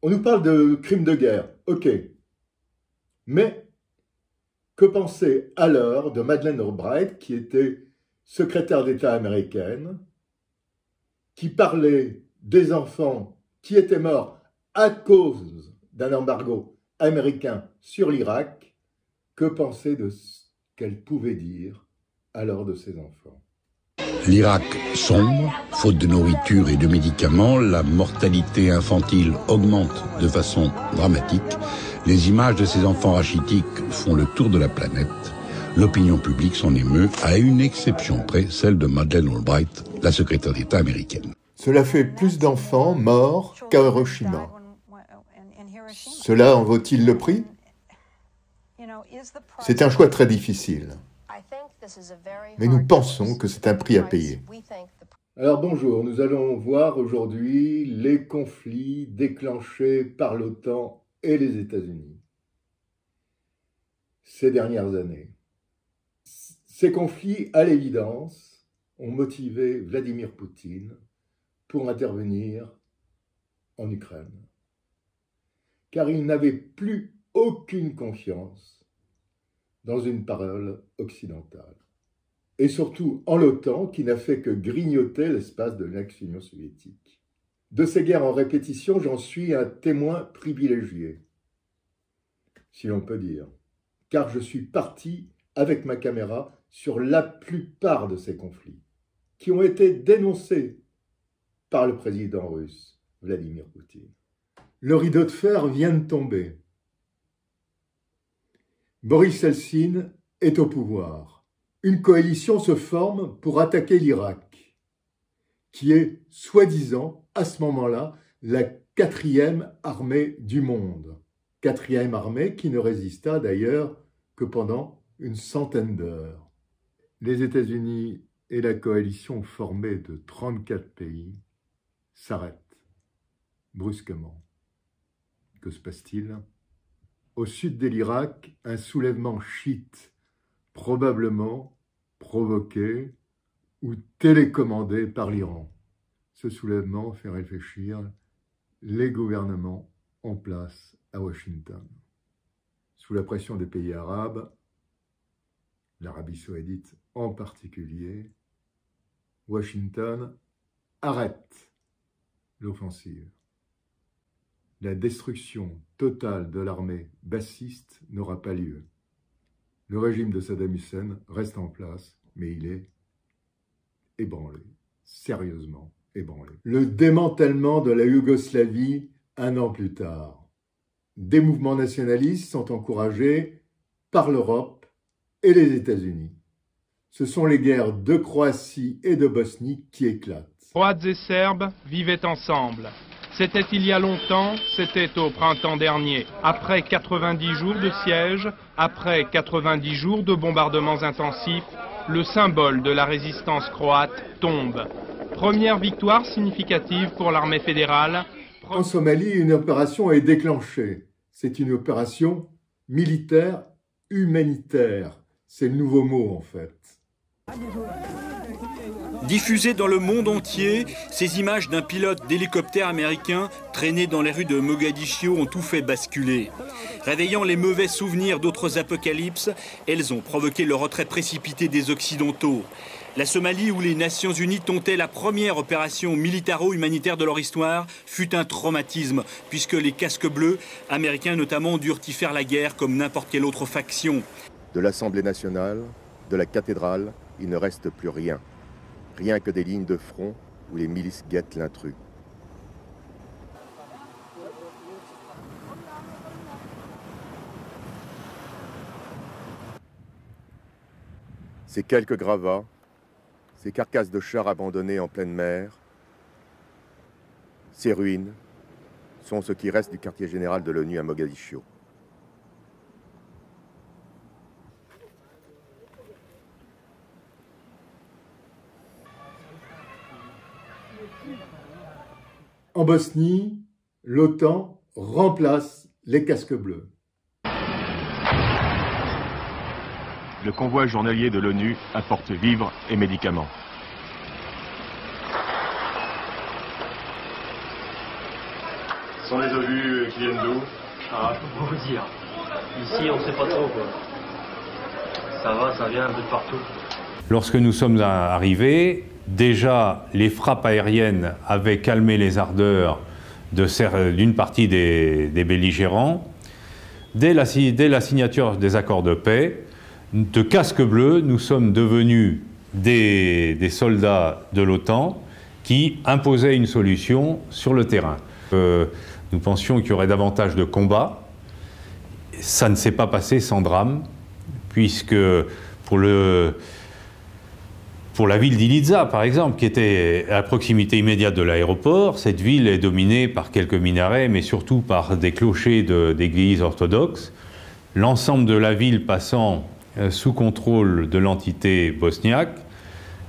On nous parle de crimes de guerre, ok. Mais que penser alors de Madeleine Albright, qui était secrétaire d'État américaine, qui parlait des enfants qui étaient morts à cause d'un embargo américain sur l'Irak? Que penser de ce qu'elle pouvait dire alors de ses enfants? L'Irak sombre, faute de nourriture et de médicaments, la mortalité infantile augmente de façon dramatique. Les images de ces enfants rachitiques font le tour de la planète. L'opinion publique s'en émeut, à une exception près, celle de Madeleine Albright, la secrétaire d'État américaine. Cela fait plus d'enfants morts qu'à Hiroshima. Cela en vaut-il le prix? C'est un choix très difficile. Mais nous pensons que c'est un prix à payer. Alors bonjour, nous allons voir aujourd'hui les conflits déclenchés par l'OTAN et les États-Unis ces dernières années. Ces conflits, à l'évidence, ont motivé Vladimir Poutine pour intervenir en Ukraine, car il n'avait plus aucune confiance dans une parole occidentale. Et surtout en l'OTAN, qui n'a fait que grignoter l'espace de l'ex-Union soviétique. De ces guerres en répétition, j'en suis un témoin privilégié, si l'on peut dire, car je suis parti avec ma caméra sur la plupart de ces conflits, qui ont été dénoncés par le président russe, Vladimir Poutine. Le rideau de fer vient de tomber. Boris Eltsine est au pouvoir. Une coalition se forme pour attaquer l'Irak, qui est, soi-disant, à ce moment-là, la 4e armée du monde. 4e armée qui ne résista d'ailleurs que pendant une centaine d'heures. Les États-Unis et la coalition formée de 34 pays s'arrêtent brusquement. Que se passe-t-il? Au sud de l'Irak, un soulèvement chiite, probablement provoqué ou télécommandé par l'Iran. Ce soulèvement fait réfléchir les gouvernements en place à Washington. Sous la pression des pays arabes, l'Arabie saoudite en particulier, Washington arrête l'offensive. La destruction totale de l'armée bassiste n'aura pas lieu. Le régime de Saddam Hussein reste en place, mais il est ébranlé, sérieusement ébranlé. Le démantèlement de la Yougoslavie un an plus tard. Des mouvements nationalistes sont encouragés par l'Europe et les États-Unis. Ce sont les guerres de Croatie et de Bosnie qui éclatent. Croates et Serbes vivaient ensemble. C'était il y a longtemps, c'était au printemps dernier. Après 90 jours de siège, après 90 jours de bombardements intensifs, le symbole de la résistance croate tombe. Première victoire significative pour l'armée fédérale. En Somalie, une opération est déclenchée. C'est une opération militaire humanitaire. C'est le nouveau mot en fait. Diffusées dans le monde entier, ces images d'un pilote d'hélicoptère américain traîné dans les rues de Mogadiscio ont tout fait basculer. Réveillant les mauvais souvenirs d'autres apocalypses, elles ont provoqué le retrait précipité des Occidentaux. La Somalie, où les Nations Unies tentaient la première opération militaro-humanitaire de leur histoire, fut un traumatisme, puisque les casques bleus, américains notamment, durent y faire la guerre comme n'importe quelle autre faction. De l'Assemblée nationale, de la cathédrale, il ne reste plus rien. Rien que des lignes de front où les milices guettent l'intrus. Ces quelques gravats, ces carcasses de chars abandonnés en pleine mer, ces ruines sont ce qui reste du quartier général de l'ONU à Mogadiscio. En Bosnie, l'OTAN remplace les casques bleus. Le convoi journalier de l'ONU apporte vivres et médicaments. Ce sont des obus qui viennent d'où? Ah, je peux pas vous dire. Ici, on sait pas trop, quoi. Ça vient un peu de partout. Lorsque nous sommes arrivés, déjà les frappes aériennes avaient calmé les ardeurs d'une partie des belligérants. Dès la signature des accords de paix, de casques bleus, nous sommes devenus des soldats de l'OTAN qui imposaient une solution sur le terrain. Nous pensions qu'il y aurait davantage de combats. Ça ne s'est pas passé sans drame, puisque pour la ville d'Iliza, par exemple, qui était à proximité immédiate de l'aéroport, cette ville est dominée par quelques minarets, mais surtout par des clochers d'églises orthodoxes. L'ensemble de la ville passant sous contrôle de l'entité bosniaque,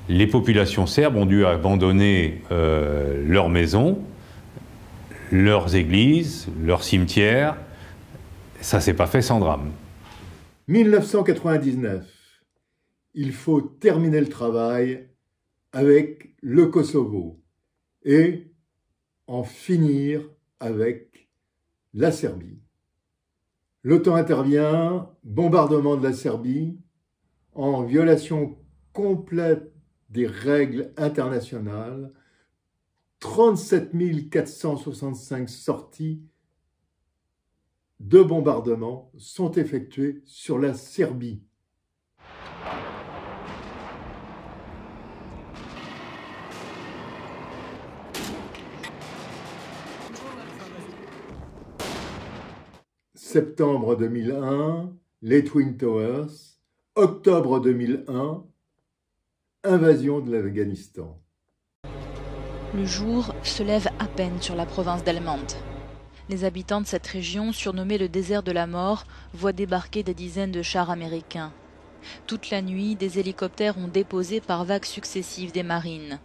les populations serbes ont dû abandonner leurs maisons, leurs églises, leurs cimetières. Ça ne s'est pas fait sans drame. 1999. Il faut terminer le travail avec le Kosovo et en finir avec la Serbie. L'OTAN intervient, bombardement de la Serbie, en violation complète des règles internationales, 37 465 sorties de bombardements sont effectuées sur la Serbie. Septembre 2001, les Twin Towers. Octobre 2001, invasion de l'Afghanistan. Le jour se lève à peine sur la province d'Helmand. Les habitants de cette région, surnommée le désert de la mort, voient débarquer des dizaines de chars américains. Toute la nuit, des hélicoptères ont déposé par vagues successives des marines.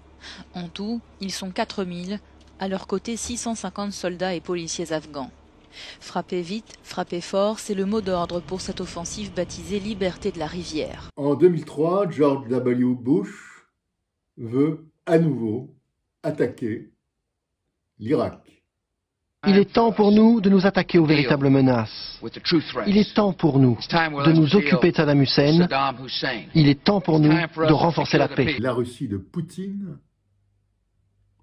En tout, ils sont 4000, à leur côté 650 soldats et policiers afghans. Frapper vite, frapper fort, c'est le mot d'ordre pour cette offensive baptisée Liberté de la Rivière. En 2003, George W. Bush veut à nouveau attaquer l'Irak. Il est temps pour nous de nous attaquer aux véritables menaces. Il est temps pour nous de nous occuper de Saddam Hussein. Il est temps pour nous de renforcer la paix. La Russie de Poutine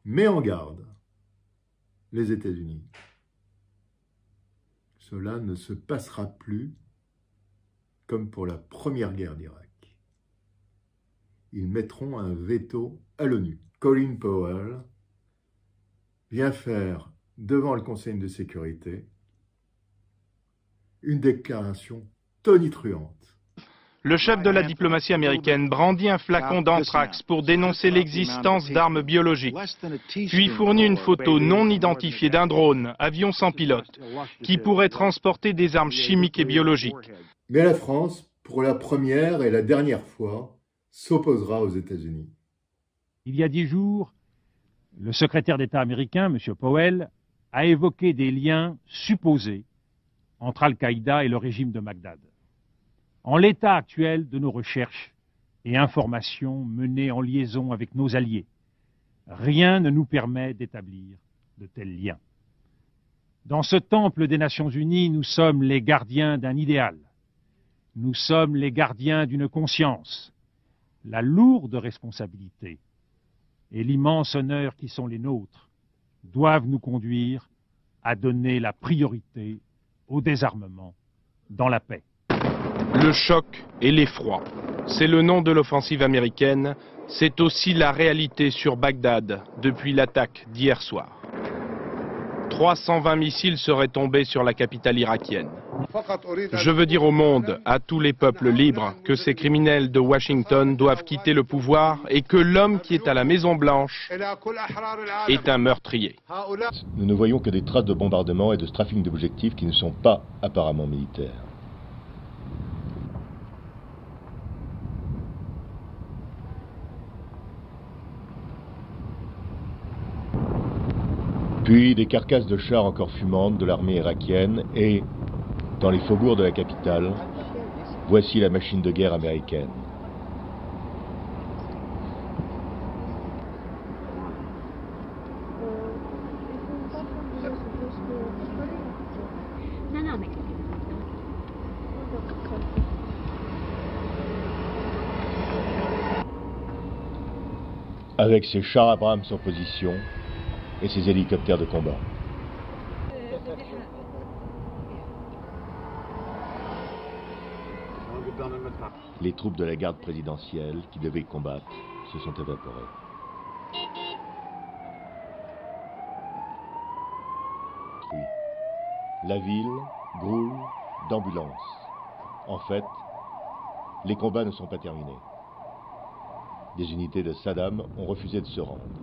met en garde les États-Unis. Cela ne se passera plus comme pour la première guerre d'Irak. Ils mettront un veto à l'ONU. Colin Powell vient faire devant le Conseil de sécurité une déclaration tonitruante. Le chef de la diplomatie américaine brandit un flacon d'anthrax pour dénoncer l'existence d'armes biologiques, puis fournit une photo non identifiée d'un drone, avion sans pilote, qui pourrait transporter des armes chimiques et biologiques. Mais la France, pour la première et la dernière fois, s'opposera aux États-Unis. Il y a 10 jours, le secrétaire d'État américain, M. Powell, a évoqué des liens supposés entre Al-Qaïda et le régime de Bagdad. En l'état actuel de nos recherches et informations menées en liaison avec nos alliés, rien ne nous permet d'établir de tels liens. Dans ce temple des Nations Unies, nous sommes les gardiens d'un idéal. Nous sommes les gardiens d'une conscience. La lourde responsabilité et l'immense honneur qui sont les nôtres doivent nous conduire à donner la priorité au désarmement dans la paix. Le choc et l'effroi, c'est le nom de l'offensive américaine, c'est aussi la réalité sur Bagdad depuis l'attaque d'hier soir. 320 missiles seraient tombés sur la capitale irakienne. Je veux dire au monde, à tous les peuples libres, que ces criminels de Washington doivent quitter le pouvoir et que l'homme qui est à la Maison-Blanche est un meurtrier. Nous ne voyons que des traces de bombardement et de trafic d'objectifs qui ne sont pas apparemment militaires. Puis des carcasses de chars encore fumantes de l'armée irakienne et, dans les faubourgs de la capitale, voici la machine de guerre américaine. avec ses chars Abrams en position et ses hélicoptères de combat. Les troupes de la garde présidentielle qui devaient combattre se sont évaporées. Oui. La ville grouille d'ambulances. En fait, les combats ne sont pas terminés. Des unités de Saddam ont refusé de se rendre.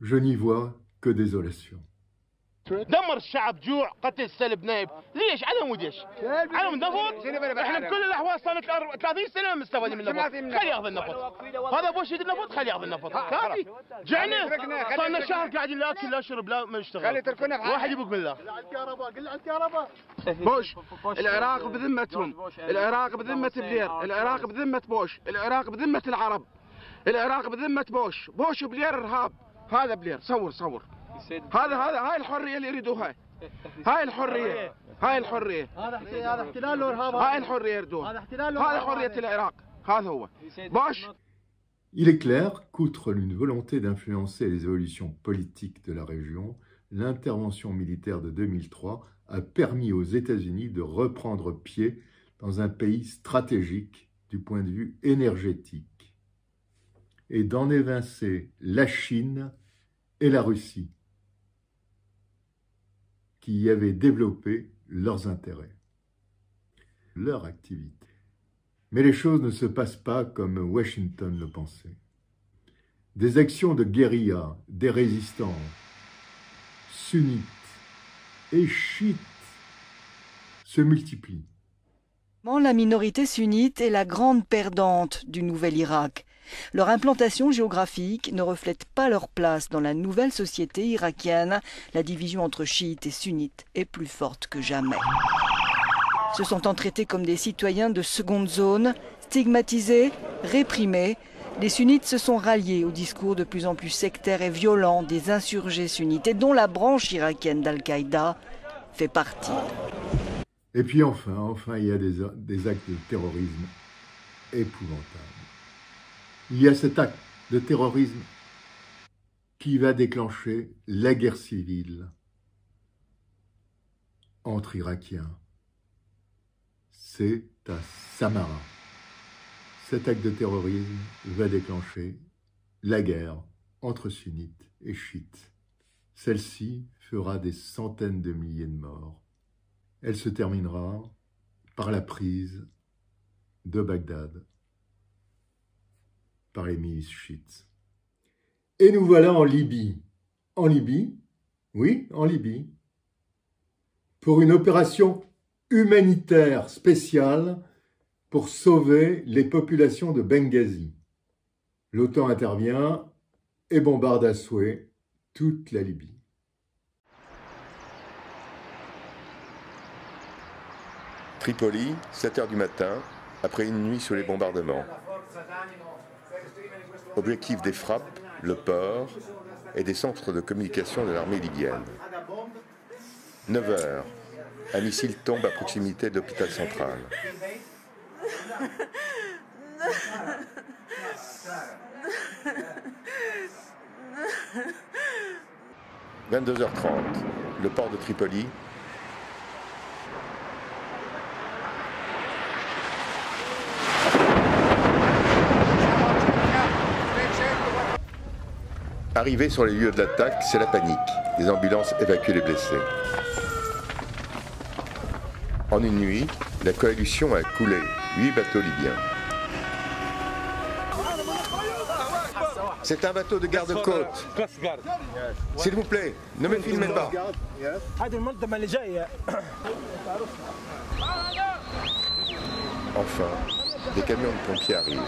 Je n'y vois que désolation. دمر الشعب جوع قتل سلب نايب ليش على مود ايش على نفط احنا بكل الاحوال صار 30 سنه مستفادين من النفط خلي ياخذ النفط هذا بوش يد النفط خلي ياخذ النفط كافي جعنا صار شهر قاعدين لا اكل لا شرب لا ما نشتغل خلي تركنا واحد يبوق بالله الكهرباء قل على الكهرباء بوش العراق بذمتهم العراق بذمه بلير العراق بذمه بوش العراق بذمه العرب العراق بذمه بوش بوش بلير ارهاب هذا بلير صور هاي الحريه اللي يريدوها هاي الحريه هذا احتلال وارهاب هاي الحريه يريدوها هذا حريه العراق هذا هو باش. Il est clair qu'outre une volonté d'influencer les évolutions politiques de la région, l'intervention militaire de 2003 a permis aux États-Unis de reprendre pied dans un pays stratégique du point de vue énergétique et d'en évincer la Chine et la Russie, qui y avaient développé leurs intérêts, leur activité. Mais les choses ne se passent pas comme Washington le pensait. Des actions de guérilla, des résistants sunnites et chiites se multiplient. La minorité sunnite est la grande perdante du nouvel Irak. Leur implantation géographique ne reflète pas leur place dans la nouvelle société irakienne. La division entre chiites et sunnites est plus forte que jamais. Se sentant traités comme des citoyens de seconde zone, stigmatisés, réprimés, les sunnites se sont ralliés au discours de plus en plus sectaire et violent des insurgés sunnites et dont la branche irakienne d'Al-Qaïda fait partie. Et puis enfin, il y a des actes de terrorisme épouvantables. Il y a cet acte de terrorisme qui va déclencher la guerre civile entre Irakiens. C'est à Samarra. Cet acte de terrorisme va déclencher la guerre entre sunnites et chiites. Celle-ci fera des centaines de milliers de morts. Elle se terminera par la prise de Bagdad par les milices chiites. Et nous voilà en Libye. En Libye, oui, en Libye, pour une opération humanitaire spéciale pour sauver les populations de Benghazi. L'OTAN intervient et bombarde à souhait toute la Libye. Tripoli, 7 h du matin, après une nuit sous les bombardements. Objectif des frappes, le port et des centres de communication de l'armée libyenne. 9 h, un missile tombe à proximité de l'hôpital central. 22 h 30, le port de Tripoli. Arrivé sur les lieux de l'attaque, c'est la panique. Les ambulances évacuent les blessés. En une nuit, la coalition a coulé 8 bateaux libyens. C'est un bateau de garde-côte. S'il vous plaît, ne me filmez pas. Enfin, des camions de pompiers arrivent.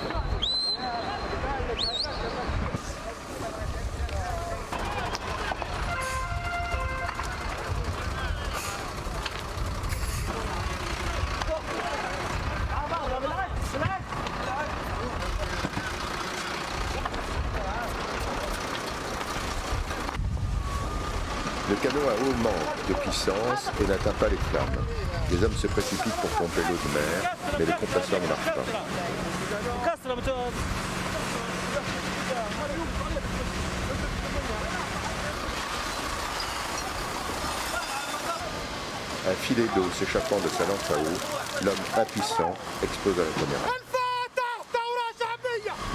Le canot a haut manque de puissance et n'atteint pas les flammes. Les hommes se précipitent pour pomper l'eau de mer, mais le compresseur ne marche pas. Un filet d'eau s'échappant de sa lampe à eau, l'homme impuissant explose à la caméra.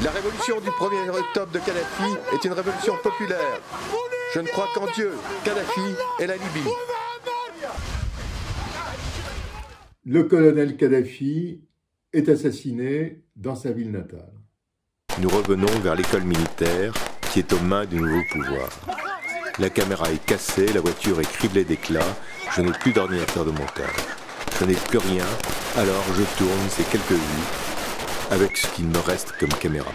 La révolution du 1er octobre de Kadhafi est une révolution populaire. Je ne crois qu'en Dieu, Kadhafi et la Libye. Le colonel Kadhafi est assassiné dans sa ville natale. Nous revenons vers l'école militaire qui est aux mains du nouveau pouvoir. La caméra est cassée, la voiture est criblée d'éclats, je n'ai plus d'ordinateur de montage. Je n'ai plus rien, alors je tourne ces quelques vues avec ce qu'il me reste comme caméra.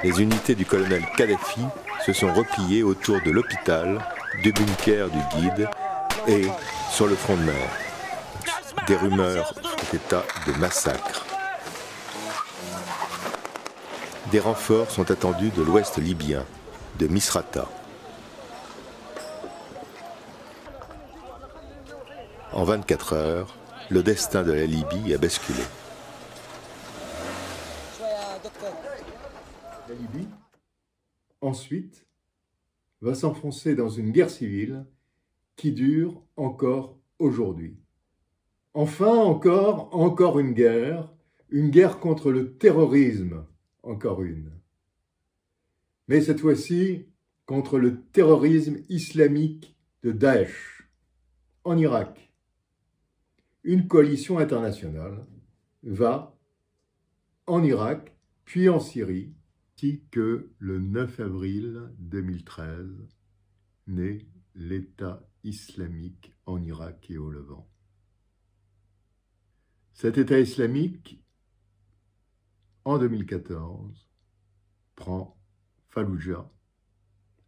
Les unités du colonel Kadhafi se sont repliées autour de l'hôpital, du bunker du guide et sur le front de mer. Des rumeurs font état de massacre. Des renforts sont attendus de l'ouest libyen, de Misrata. En 24 heures, le destin de la Libye a basculé. La Libye, ensuite, va s'enfoncer dans une guerre civile qui dure encore aujourd'hui. Enfin, encore une guerre contre le terrorisme, encore une. Mais cette fois-ci, contre le terrorisme islamique de Daesh, en Irak. Une coalition internationale va en Irak, puis en Syrie, ainsi que le 9 avril 2013, naît l'État islamique en Irak et au Levant. Cet État islamique, en 2014, prend Falloujah,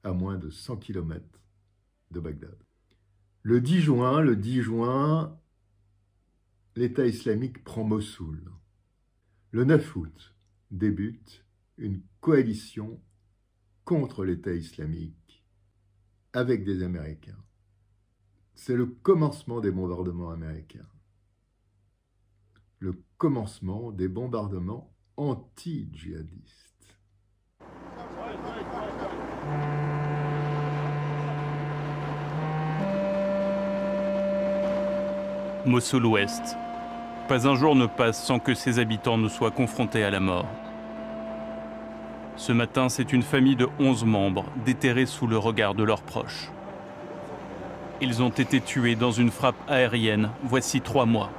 à moins de 100 km de Bagdad. Le 10 juin, l'État islamique prend Mossoul. Le 9 août, débute une coalition contre l'État islamique avec des Américains. C'est le commencement des bombardements américains. Le commencement des bombardements anti-djihadistes. Mossoul-Ouest. Pas un jour ne passe sans que ses habitants ne soient confrontés à la mort. Ce matin, c'est une famille de 11 membres déterrés sous le regard de leurs proches. Ils ont été tués dans une frappe aérienne, voici 3 mois.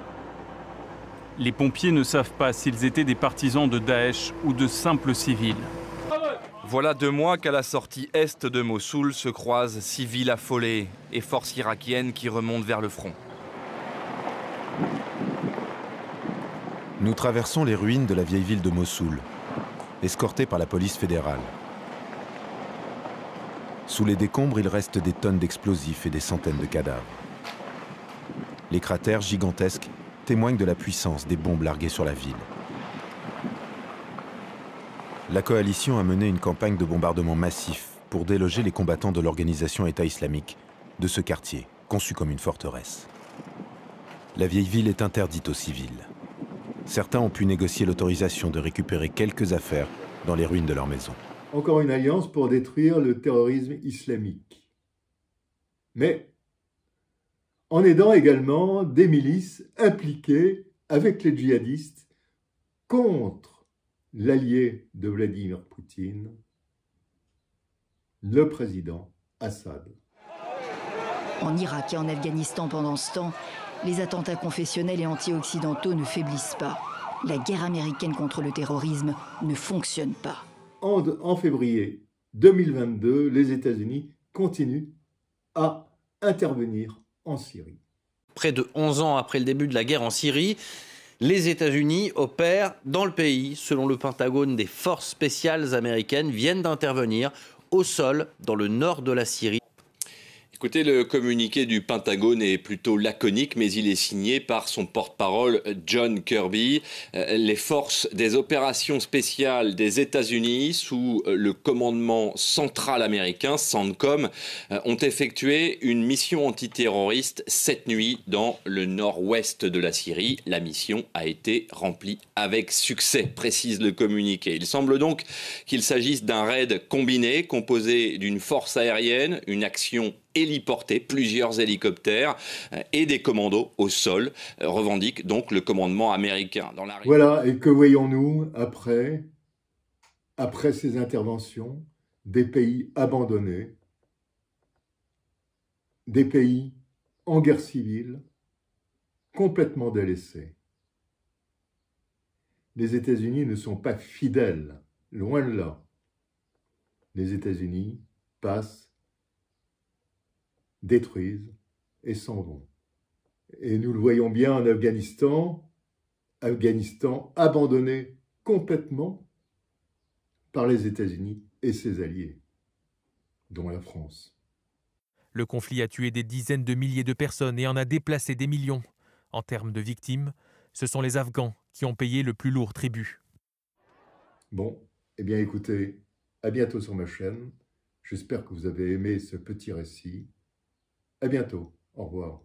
Les pompiers ne savent pas s'ils étaient des partisans de Daesh ou de simples civils. Voilà 2 mois qu'à la sortie est de Mossoul se croisent civils affolés et forces irakiennes qui remontent vers le front. Nous traversons les ruines de la vieille ville de Mossoul, escortés par la police fédérale. Sous les décombres, il reste des tonnes d'explosifs et des centaines de cadavres. Les cratères gigantesques témoignent de la puissance des bombes larguées sur la ville. La coalition a mené une campagne de bombardement massif pour déloger les combattants de l'organisation État islamique de ce quartier, conçu comme une forteresse. La vieille ville est interdite aux civils. Certains ont pu négocier l'autorisation de récupérer quelques affaires dans les ruines de leur maison. Encore une alliance pour détruire le terrorisme islamique. Mais en aidant également des milices impliquées avec les djihadistes contre l'allié de Vladimir Poutine, le président Assad. En Irak et en Afghanistan pendant ce temps, les attentats confessionnels et anti-occidentaux ne faiblissent pas. La guerre américaine contre le terrorisme ne fonctionne pas. En février 2022, les États-Unis continuent à intervenir en Syrie. Près de 11 ans après le début de la guerre en Syrie, les États-Unis opèrent dans le pays. Selon le Pentagone, des forces spéciales américaines viennent d'intervenir au sol dans le nord de la Syrie. Écoutez, le communiqué du Pentagone est plutôt laconique, mais il est signé par son porte-parole John Kirby. Les forces des opérations spéciales des États-Unis, sous le commandement central américain, CENTCOM, ont effectué une mission antiterroriste cette nuit dans le nord-ouest de la Syrie. La mission a été remplie avec succès, précise le communiqué. Il semble donc qu'il s'agisse d'un raid combiné composé d'une force aérienne, une action héliportée, plusieurs hélicoptères et des commandos au sol, revendique donc le commandement américain. Voilà, et que voyons-nous après ces interventions? Des pays abandonnés, des pays en guerre civile, complètement délaissés. Les États-Unis ne sont pas fidèles, loin de là. Les États-Unis passent, détruisent et s'en vont. Et nous le voyons bien en Afghanistan, Afghanistan abandonné complètement par les États-Unis et ses alliés, dont la France. Le conflit a tué des dizaines de milliers de personnes et en a déplacé des millions. En termes de victimes, ce sont les Afghans qui ont payé le plus lourd tribut. Bon, eh bien écoutez, à bientôt sur ma chaîne. J'espère que vous avez aimé ce petit récit. À bientôt. Au revoir.